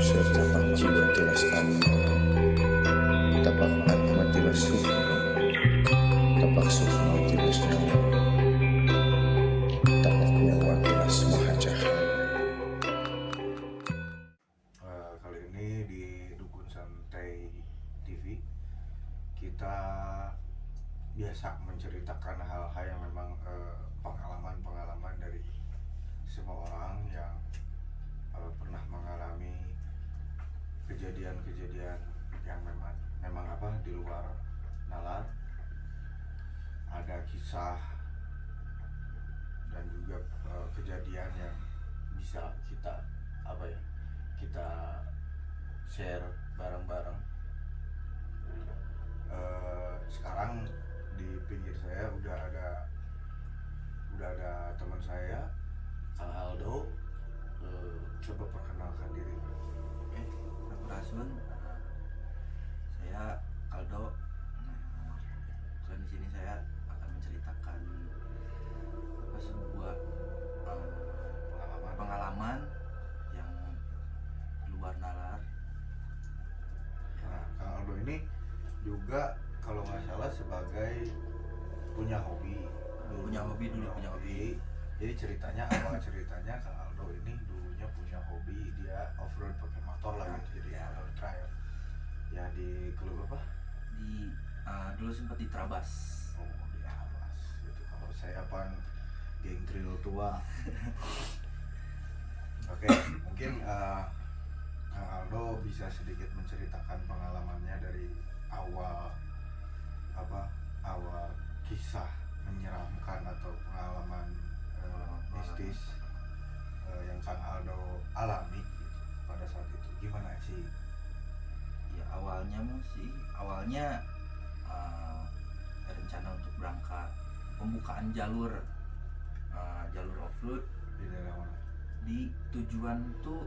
Sertapak jiwa tilas kami, tapak atma tilas sukma, tapak sukma tilas nyawa, tapak nyawa tilas maha cahaya. Kali ini di Dukun Santai TV kita biasa menceritakan hal-hal yang memang pengalaman-pengalaman dari semua orang yang pernah mengalami kejadian-kejadian yang memang di luar nalar. Ada kisah dan juga kejadian yang bisa kita kita share bareng-bareng. Sekarang di pinggir saya udah ada teman saya, Kang Aldo. Coba perkenalkan diri. Sampurasun, saya Aldo. Dan di sini saya akan menceritakan sebuah pengalaman yang luar nalar. Nah, Kang Aldo ini juga kalau nggak salah sebagai punya hobi. Punya hobi. Jadi awal ceritanya Kang Aldo ini dulunya punya hobi, dia off-road pakai motor lah gitu. Jadi motor trail. Ya di klub apa? Dulu sempat di Trabas. Oh, di Trabas. Gitu. Kalau saya geng trail tua. Oke, mungkin Kang Aldo bisa sedikit menceritakan pengalamannya dari awal kisah menyeramkan atau pengalaman mistis yang Kang Aldo alami gitu, pada saat itu gimana sih? Ya awalnya rencana untuk berangkat pembukaan jalur off-road Di daerah mana? di tujuan tuh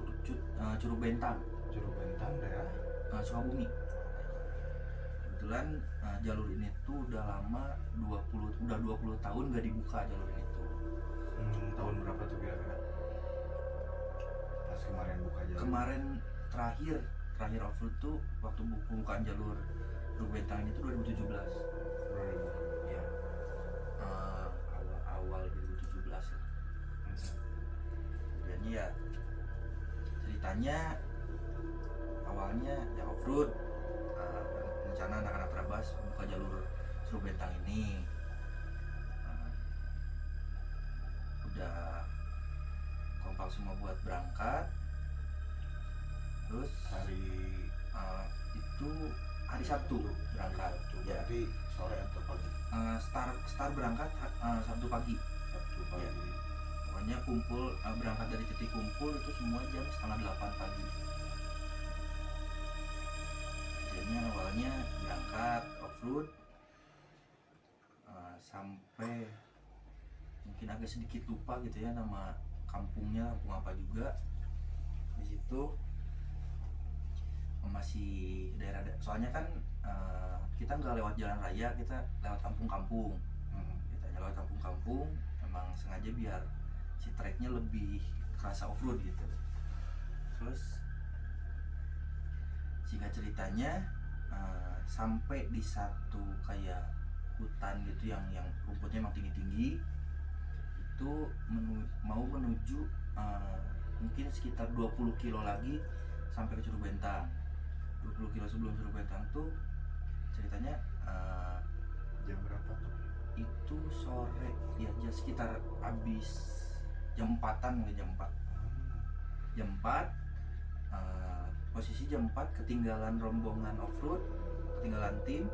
Curug Bentang, Daerah Sukabumi. Kebetulan jalur ini tuh udah lama, 20 tahun gak dibuka jalur ini tuh. Tahun berapa tuh kira-kira? Pas kemarin buka jalur. Kemarin terakhir off-road tuh waktu pembukaan jalur Curug Bentang ini tuh 2017. Ya. Awal 2017 lah. Kemudian ya ceritanya awalnya ya off-road, rencana anak-anak Trabas buka jalur Curug Bentang ini. Udah kompak semua buat berangkat. Terus itu hari Sabtu berangkat. Ya. Berarti sore atau pagi? Start berangkat Sabtu pagi. Ya. Pokoknya berangkat dari titik kumpul itu semua jam 7:30 pagi. Jadinya awalnya berangkat off-road sampai mungkin agak sedikit lupa gitu ya nama kampung apa juga. Di situ masih daerah, soalnya kan kita nggak lewat jalan raya, kita lewat kampung-kampung. Kita lewat kampung-kampung, emang sengaja biar si treknya lebih kerasa off-road gitu. Terus singkat ceritanya sampai di satu kayak hutan gitu yang rumputnya emang tinggi-tinggi, itu mau menuju mungkin sekitar 20 kilo lagi sampai ke Curug Bentang. 20 kilo sebelum Curug Bentang tuh ceritanya Jam berapa tuh? itu sore ya, sekitar habis jam 4-an, mulai jam 4. Posisi jam 4 ketinggalan rombongan off-road, ketinggalan tim.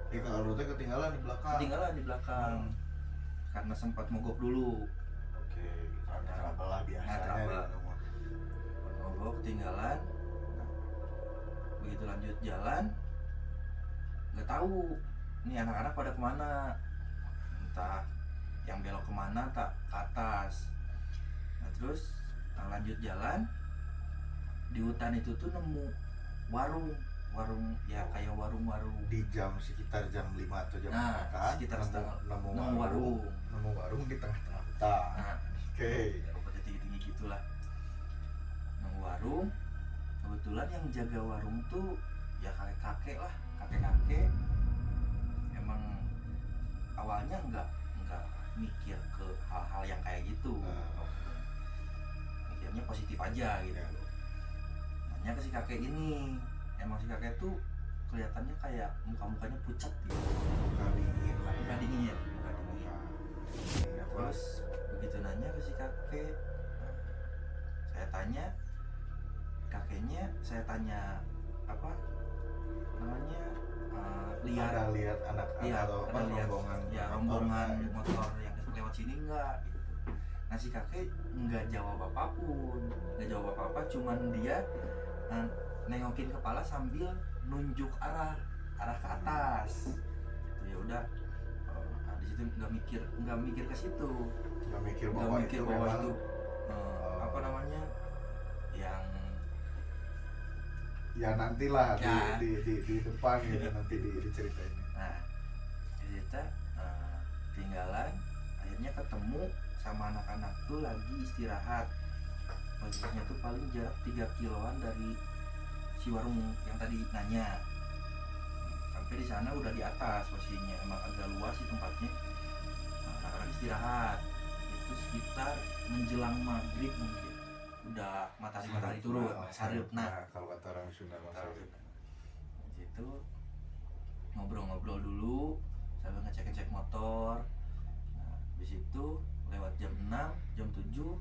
Kang Aldo teh ketinggalan di belakang. Karena sempat mogok dulu. Oke, karena trouble lah biasanya. Mogok, ketinggalan. Begitu lanjut jalan, nggak tahu nih anak-anak pada kemana, entah yang belok kemana, tak ke atas. Nah terus lanjut jalan, di hutan itu tuh nemu warung ya, kayak warung-warung Di sekitar jam 5 atau jam 4 kan? sekitar nemu warung di tengah-tengah hutan. Nah, Oke. ya, tinggi-tinggi gitulah. Nemu warung, kebetulan yang jaga warung tuh ya kakek lah, kakek emang awalnya nggak mikir ke hal-hal yang kayak gitu, mikirnya positif aja gitu. Nanya ke si kakek ini, emang si kakek tuh kelihatannya kayak mukanya pucat gitu, muka dingin. Terus begitu nanya ke si kakek, saya tanya kakeknya, saya tanya apa namanya, lihat anak-anak atau apa, rombongan rombongan motor yang lewat sini enggak gitu. Nah si kakek nggak jawab apapun, cuman dia nengokin kepala sambil nunjuk arah ke atas gitu. Ya udah, di situ nggak mikir ke situ, nggak mikir nggak bahwa mikir itu bahwa memang itu apa namanya yang ya nantilah Ya. di depan gitu nanti diceritain. nah kita tinggalan, akhirnya ketemu sama anak-anak tuh lagi istirahat. Posisinya tuh paling jarak 3 kiloan dari si warung yang tadi nanya. Sampai di sana udah di atas posisinya, emang agak luas sih tempatnya. Anak-anak istirahat itu sekitar menjelang maghrib mungkin, udah matahari turun, sarip. Nah Kalau kata orang Sunda di situ ngobrol-ngobrol dulu sambil ngecek motor. Nah, habis itu lewat jam 6, jam 7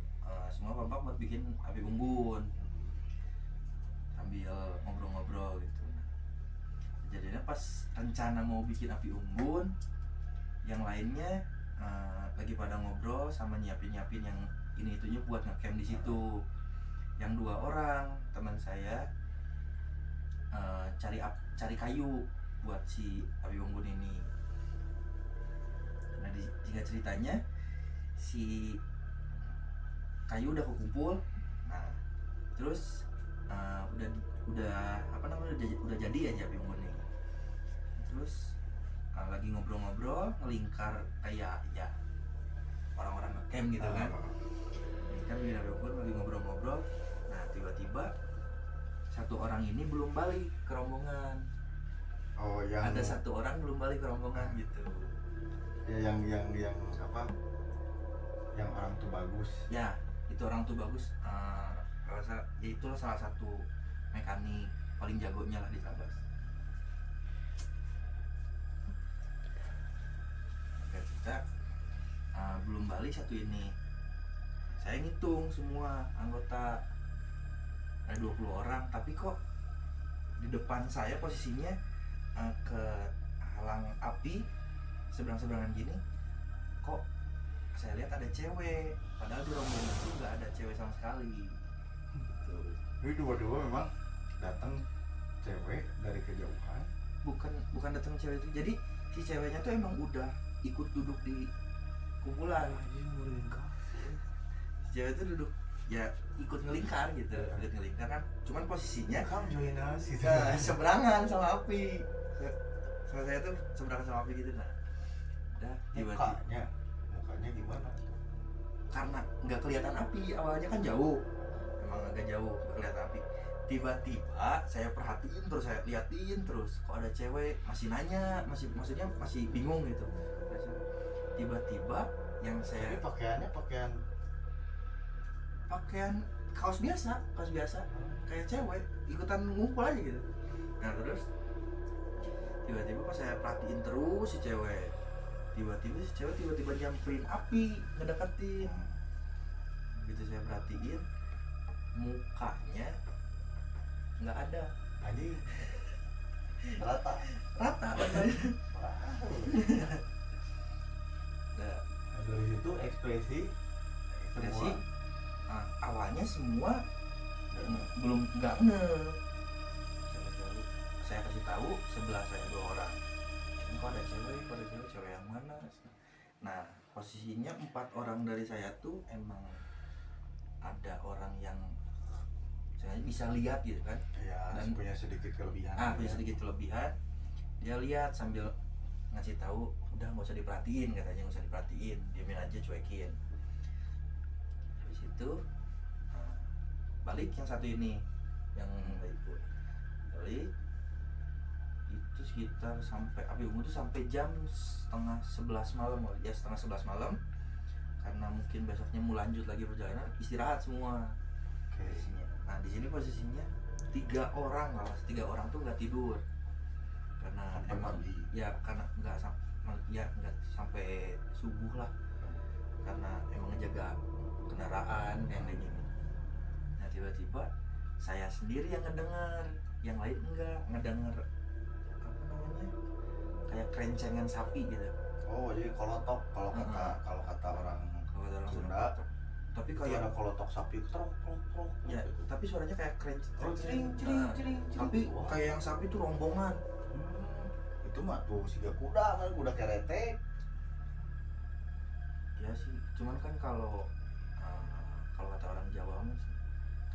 semua kompak buat bikin api unggun sambil ngobrol-ngobrol gitu. Jadinya pas rencana mau bikin api unggun, yang lainnya lagi pada ngobrol sama nyiapin yang ini itunya buat ngecamp di situ. Yang 2 orang teman saya cari kayu buat si api unggun ini. Nah jika ceritanya si kayu udah kekumpul, nah terus udah jadi aja api unggun ini. Terus lagi ngobrol-ngobrol ngelingkar kayak ya orang-orang ngecamp gitu kan. Kan di api unggun lagi ngobrol-ngobrol. Nah tiba-tiba satu orang ini belum balik ke rombongan. Ada satu orang belum balik ke rombongan gitu. Ya yang apa? Yang orang tuh bagus. Ya, itu orang tuh bagus. Rasa ya itulah salah satu mekanik paling jagonya lah di Tabas. Kita belum balik satu ini. Saya ngitung semua anggota ada 20 orang, tapi kok di depan saya posisinya ke halang api seberang-seberangan gini, kok saya lihat ada cewek, padahal di rombongan itu nggak ada cewek sama sekali. Jadi dua-dua memang datang cewek dari kejauhan. Bukan datang cewek itu, jadi si ceweknya tuh emang udah ikut duduk di kumpulan. Si cewek tuh duduk ya ikut ngelingkar gitu, ikut ngelingkar kan, cuman posisinya Kamu join us gitu. seberangan sama api. Sama saya tuh seberangan sama api gitu. Nah udah tiba-tiba mukanya gimana? karena nggak kelihatan api awalnya kan jauh, emang agak jauh nggak kelihatan api. Tiba-tiba saya perhatiin terus, saya liatin terus, kok ada cewek, masih nanya, maksudnya masih bingung gitu. Tiba-tiba yang saya Tapi pakaiannya pakaian kaos biasa kayak cewek, ikutan ngumpul aja gitu. Nah terus tiba-tiba pas saya perhatiin terus si cewek, tiba-tiba nyamperin api, ngedeketin. Begitu saya perhatiin, mukanya nggak ada, anjing rata. badannya. Nah, Dari situ ekspresi ekspresi semua. awalnya semua belum nggak saya kasih tahu sebelah saya 2 orang, ini kok ada cewek yang mana. Nah posisinya 4 orang dari saya tuh emang ada orang yang saya bisa lihat gitu kan, Ya, dan punya sedikit kelebihan. punya sedikit kelebihan. Dia lihat sambil ngasih tahu, udah nggak usah diperhatiin, katanya nggak usah diperhatiin, diamin aja, cuekin. Habis itu balik yang satu ini yang nggak ikut. Balik itu sekitar sampai api unggun tuh sampai jam setengah 11 malam ya, setengah 11 malam, karena mungkin besoknya mau lanjut lagi perjalanan, istirahat semua. Posisinya. Nah di sini posisinya 3 orang tuh nggak tidur karena Sampai emang pagi. ya karena nggak sampai subuh lah, karena emang ngejaga kendaraan yang kayak gini. Nah tiba-tiba saya sendiri yang ngedengar, yang lain enggak ngedengar apa namanya, kayak kerencengan sapi gitu. Oh jadi kolotok kalau kata orang Kalau kata orang Sunda, tapi itu kayak ada kolotok sapi trok ya, gitu. tapi suaranya kayak Cering, cering. cering, Nah, cering, tapi cering. Wah. kayak yang sapi tuh rombongan. Itu mah tuh siga kuda kan, kuda kerete. Ya sih, cuman kan kalau kata orang Jawa mah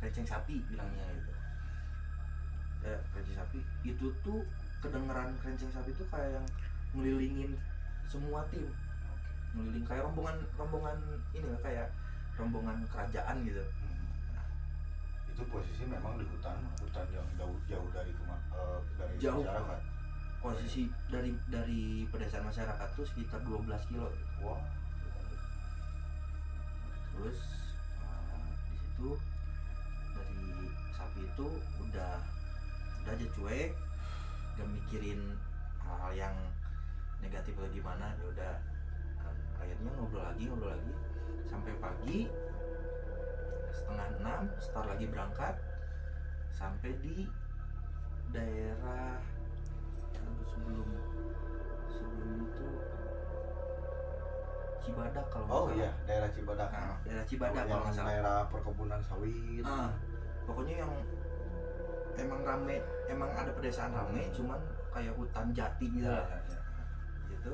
kerenceng sapi bilangnya gitu. Ya kerenceng sapi itu tuh kedengeran kerenceng sapi itu kayak yang ngelilingin semua tim, ngeliling kayak rombongan ini lah, kayak rombongan kerajaan gitu. Itu posisi memang di hutan yang jauh dari Jauh. masyarakat. Posisi dari pedesaan masyarakat tuh sekitar 12 kilo. Wah. Terus di situ dari sapi itu udah aja cuek, gak mikirin hal-hal yang negatif atau gimana. Ya udah, akhirnya ngobrol lagi sampai pagi setengah 6 start lagi berangkat sampai di daerah sebelum itu Cibadak kalau nggak Oh salah. iya, daerah Cibadak. Nah, daerah Cibadak yang kalau nggak salah. daerah perkebunan sawit. Pokoknya yang emang rame, emang ada pedesaan rame, cuman kayak hutan jati gitu lah. Ya. Gitu.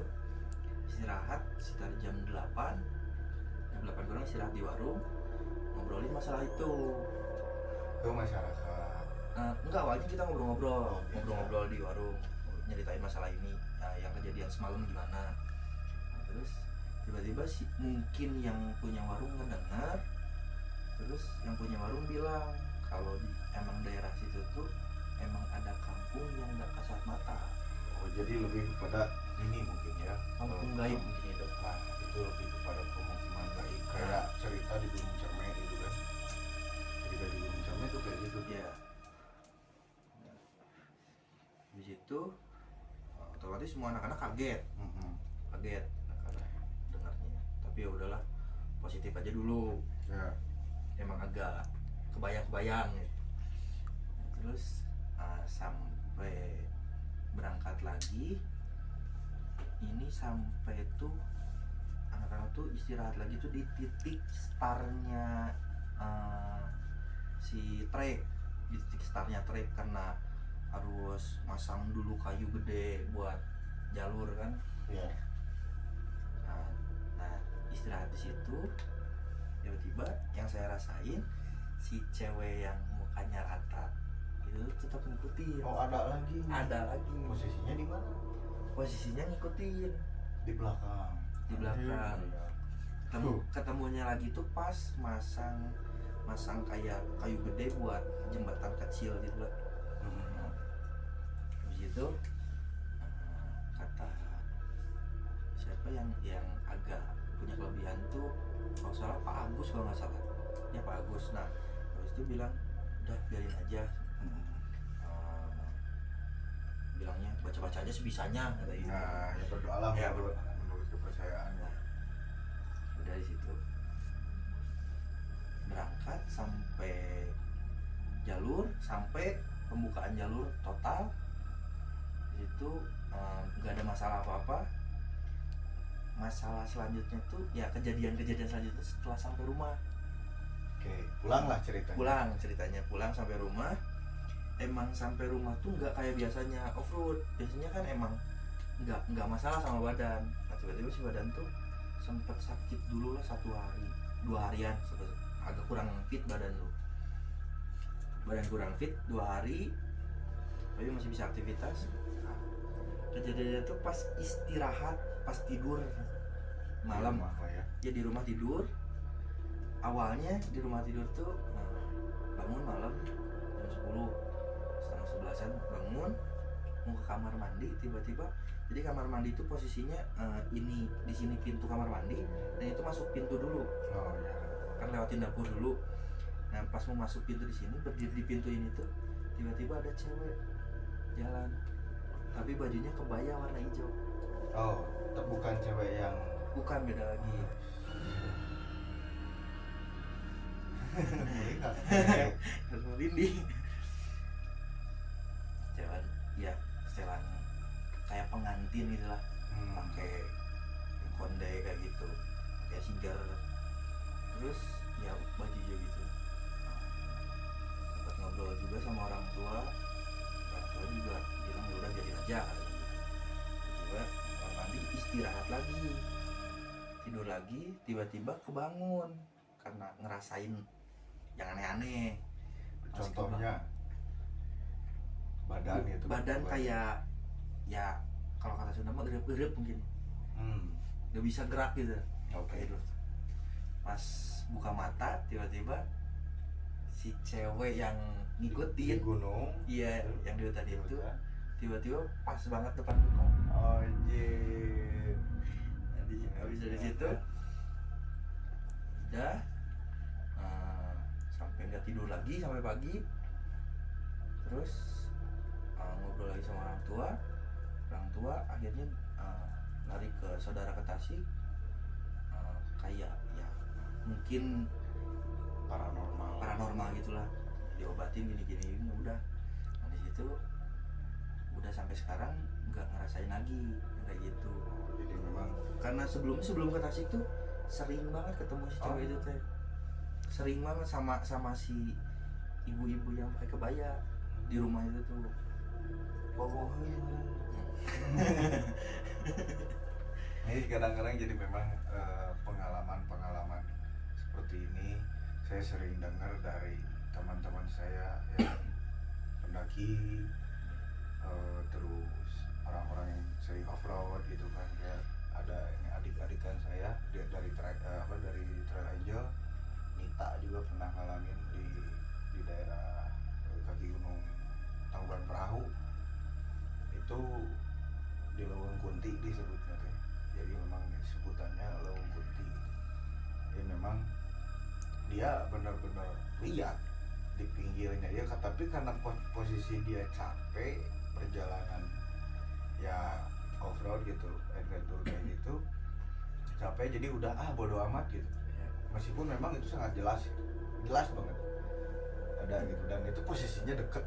Istirahat sekitar jam 8 kurang, istirahat di warung, ngobrolin masalah itu. Ke masyarakat. Enggak, awalnya kita ngobrol-ngobrol biasa. di warung, nyeritain masalah ini, yang kejadian semalam gimana. Nah, terus tiba-tiba mungkin yang punya warung mendengar, terus yang punya warung bilang kalau emang daerah situ tuh emang ada kampung yang nggak kasat mata, Oh jadi lebih kepada ini mungkin ya. kampung gaib mungkin itu. Nah itu lebih kepada pemukiman gaib, kayak cerita di Gunung Cermai gitu kan. Cerita di Gunung Cermai itu kayak gitu. Iya. Di situ otomatis semua anak-anak kaget dengarnya, tapi ya udahlah, positif aja dulu. Ya. Emang agak kebayang gitu. Terus sampai berangkat lagi, ini sampai tuh anak-anak tuh istirahat lagi tuh di titik startnya si trek, di titik startnya trek, karena harus masang dulu kayu gede buat jalur kan. Iya. Nah istirahat di situ, tiba-tiba yang saya rasain si cewek yang mukanya rata itu tetap ngikutin. Oh ada lagi. Posisinya di mana? Posisinya ngikutin Di belakang. di belakang. Iya. Ketemunya lagi tuh pas masang kayak kayu gede buat jembatan kecil gitu lah. Habis itu kata siapa yang agak punya kelebihan tuh, kalau salah Pak Agus kalau nggak salah, ya Pak Agus. Nah habis itu bilang udah biarin aja, bilangnya baca-baca aja sebisanya kata gitu. Nah ya berdoalah Ya, menurut kepercayaan. Nah, udah di situ berangkat sampai jalur, sampai pembukaan jalur total. Di situ nggak ada masalah apa-apa. Masalah selanjutnya tuh ya kejadian selanjutnya setelah sampai rumah. Oke, pulanglah ceritanya. Pulang sampai rumah. Emang sampai rumah tuh nggak kayak biasanya off-road. Biasanya kan emang nggak masalah sama badan. Nah, tiba-tiba si badan tuh sempet sakit dulu lah 1 hari 2 harian, agak kurang fit badan kurang fit 2 hari, tapi masih bisa aktivitas. Nah, kejadiannya tuh pas istirahat, pas tidur malam. Ya di rumah tidur. Awalnya di rumah tidur tuh bangun malam jam 10 12-an bangun mau ke kamar mandi, tiba-tiba jadi kamar mandi itu posisinya ini di sini pintu kamar mandi dan itu masuk pintu dulu, Oh ya. kan lewatin dapur dulu. Nah pas mau masuk pintu di sini, berdiri di pintu ini tuh tiba-tiba ada cewek jalan, tapi bajunya kebaya warna hijau. Oh, bukan cewek yang Bukan, beda lagi. melihat. Merinding. Jalan, ya setelan kayak pengantin gitu lah, pakai kondai kayak gitu, kayak sigar, terus ya baju hijau gitu. Sempat ngobrol juga sama orang tua juga bilang ya udah biarin aja katanya. Tiba-tiba kamar mandi istirahat lagi, tidur lagi, tiba-tiba kebangun karena ngerasain yang aneh-aneh. Pas Contohnya badan itu. badan kayak ya kalau kata Sunda mah gerep-gerep mungkin, nggak bisa gerak gitu. Oke. Tidur. Pas buka mata tiba-tiba si cewek yang Di ngikutin, gunung. iya yang di tadi itu Terus, tiba-tiba pas banget depan muka. oh jir. Jadi habis dari situ udah sampai nggak tidur lagi sampai pagi. Terus ngobrol lagi sama orang tua akhirnya lari ke saudara ke Tasik, kayak ya mungkin paranormal gitulah, diobatin gini udah. Nah di situ udah sampai sekarang nggak ngerasain lagi kayak gitu. Jadi memang Karena sebelum ke Tasik tuh sering banget ketemu si cewek itu teh, sering banget sama si ibu-ibu yang pakai kebaya di rumah itu tuh. ini kadang-kadang jadi memang pengalaman-pengalaman seperti ini saya sering dengar dari teman-teman saya yang pendaki, terus orang-orang yang sering off-road gitu kan. Kayak ada yang adik-adikan saya dari Trail Angel, Nita juga pernah ngalamin di daerah kaki gunung Tangkuban Perahu itu di Leuweung Kunti disebutnya teh. Jadi memang sebutannya Leuweung Kunti. Jadi memang dia benar-benar lihat di pinggirnya dia, tapi karena posisi dia capek perjalanan ya off-road gitu, adventure kayak gitu, capek jadi udah bodo amat gitu. Meskipun memang itu sangat jelas banget ada gitu, dan itu posisinya deket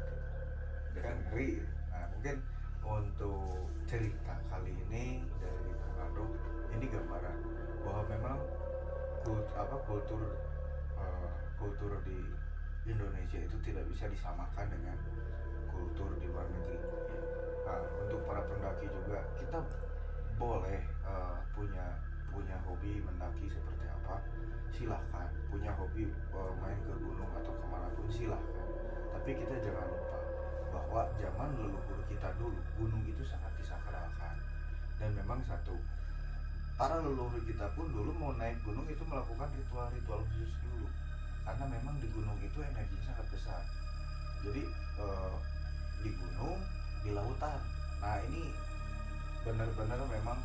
kan, ngeri. Nah mungkin untuk cerita kali ini dari Kang Aldo ini gambaran bahwa memang kultur di Indonesia itu tidak bisa disamakan dengan kultur di luar negeri. Nah, untuk para pendaki juga kita boleh punya hobi mendaki seperti apa, silahkan. Punya hobi main ke gunung atau kemanapun silahkan. Tapi kita jangan lupa bahwa zaman leluhur kita dulu gunung itu sangat disakralkan. Dan memang para leluhur kita pun dulu mau naik gunung itu melakukan ritual-ritual khusus dulu, karena memang di gunung itu energinya sangat besar. Jadi di gunung, di lautan. Nah ini benar-benar memang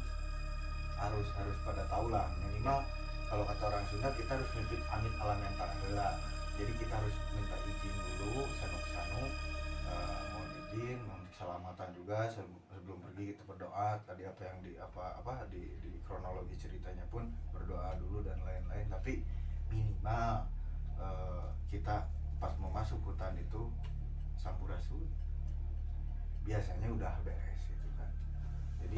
harus pada tahu lah, minimal kalau kata orang Sunda kita harus mimpi amit alamenta heula. Jadi kita harus minta izin dulu, sanuk-sanuk, mohon izin, mohon keselamatan juga sebelum pergi. Kita berdoa tadi apa yang di kronologi ceritanya pun berdoa dulu dan lain-lain. Tapi minimal kita pas mau masuk hutan itu sampurasun biasanya udah beres gitu kan. Jadi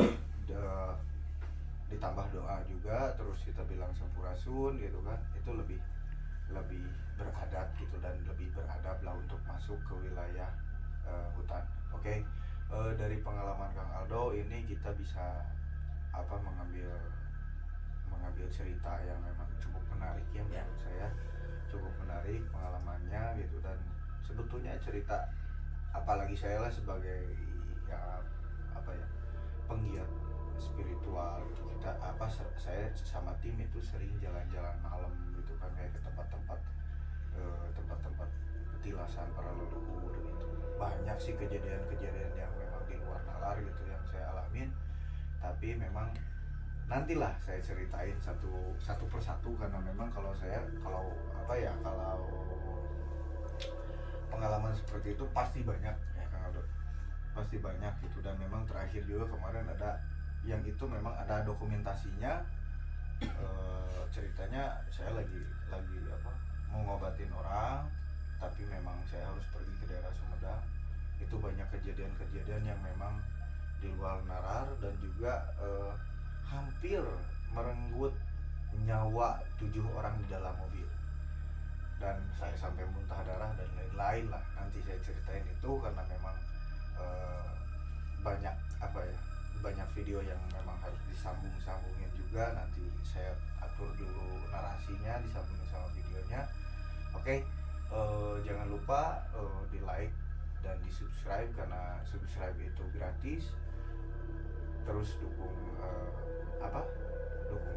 ditambah doa juga, terus kita bilang sampurasun gitu kan, itu lebih beradat gitu, dan lebih beradab lah untuk masuk ke wilayah hutan. Oke. Dari pengalaman Kang Aldo ini kita bisa mengambil cerita yang memang cukup menarik ya menurut saya, cukup menarik pengalamannya gitu. Dan sebetulnya cerita, apalagi saya lah sebagai penggiat spiritual gitu, saya sama tim itu sering jalan-jalan malam gitu kan, kayak ke tempat-tempat petilasan para leluhur gitu. banyak sih kejadian-kejadian yang memang di luar nalar gitu yang saya alamin, tapi memang nantilah saya ceritain satu persatu, karena memang kalau pengalaman seperti itu pasti banyak ya Kang Aldo, pasti banyak gitu. Dan memang terakhir juga kemarin ada yang itu memang ada dokumentasinya. Ceritanya saya lagi mau ngobatin orang, tapi memang saya harus pergi ke daerah Sumedang. Itu banyak kejadian-kejadian yang memang di luar nalar dan juga hampir merenggut nyawa 7 orang di dalam mobil, dan saya sampai muntah darah dan lain-lain lah. Nanti saya ceritain itu karena memang banyak banyak video yang memang harus disambungin juga. Nanti saya atur dulu narasinya disambungin sama videonya. Oke, jangan lupa di like dan di subscribe, karena subscribe itu gratis. Terus dukung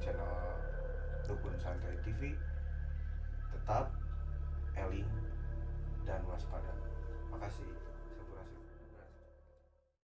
channel Dukun Santai TV. Tetap Eling